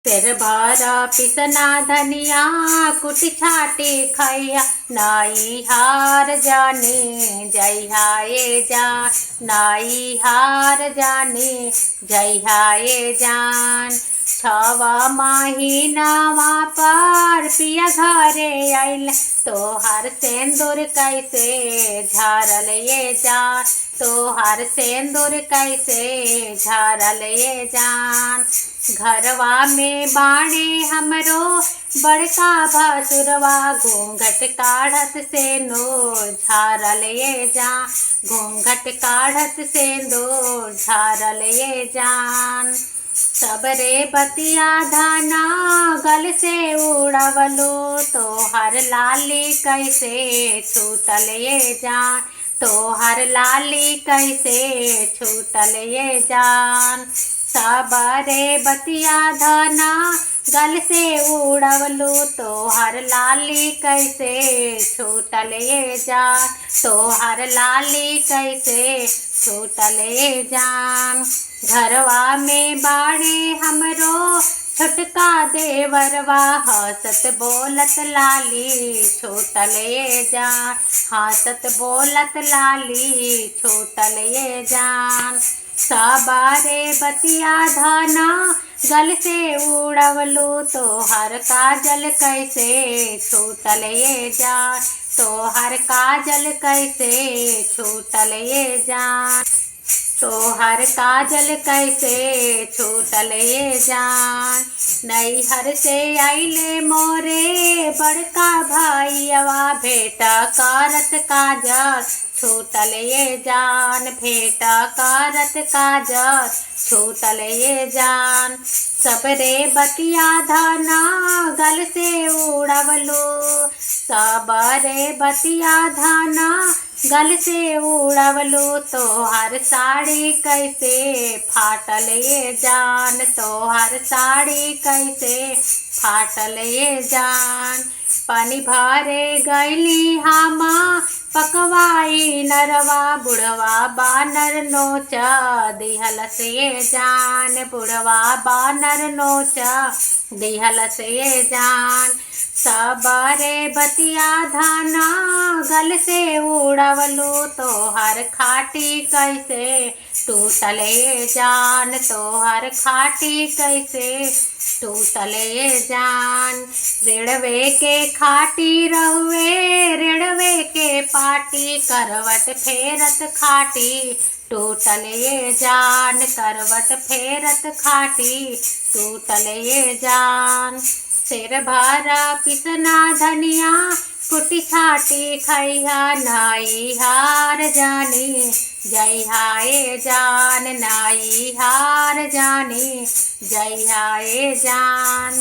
सिर भारा पिसना धनिया कुटी छाटी खैया नाई हार जाने जय हाय जान नाई हार जाने जय हाय जान। छवा महीनावा पर पिया घरे आइल तोहार सेंदूर कैसे झारल ये जान तोहार सेंदूर कैसे झारल ये जान। घरवा में बाणे हमरो बड़का भसुरवा घूंघट काढ़त से नो झारल ये जान घूंघट काढ़त से नो झारल ये जान। सबरे बतिया धाना गल से उड़वलो तोहर लाली कैसे छूटल ये जान तोहर लाली कैसे छूटल ये जान। सबरे बतिया धाना गल से उड़वलो तोहर लाली कैसे छूटल ये जान तोहर लाली कैसे छूटल ये जान। घरवा में बाणे हमरो छोटका देवरवा हंसत बोलत लाली छूटल ये जान हंसत बोलत लाली छूटल ये जान। सबरे बतिया धाना गल से उड़वलो तोहर काजल कैसे छूटल ये जान तोहर काजल कैसे छूटल ये जान तोहर काजल कैसे छूटल ये जान। नैहर से आइले मोरे बड़का भाईवा भेंटा करत काजल छूटल ये जान भेंटा करत काजल छूटल ये जान। सबरे बतिया धाना गल से उड़वलो सबरे बतिया धाना गल से उड़वलो तोहर साड़ी कैसे फाटल ये जान तोहर साड़ी कैसे फाटल ये जान। पानी भरे गैली हामा पकवाई नरवा बुढ़वा बानर नोचा दिहल से जान बुढ़वा बानर नोचा दिहल से जान। सबरे बतिया धाना गल से उड़वलो तोहर खाटी कैसे टूटल ये जान तोहर खाटी कैसे टूटल ये जान। रेड़वे के खाटी रहुए रेड़वे के पाटी करवट फेरत खाटी टूटल ये जान करवट फेरत खाटी टूटल ये जान। सिर भारा पिसना धनिया कुटी छाटी खैया नाई हार जानी जय हाय जान नाई हार जानी जय हाय जान।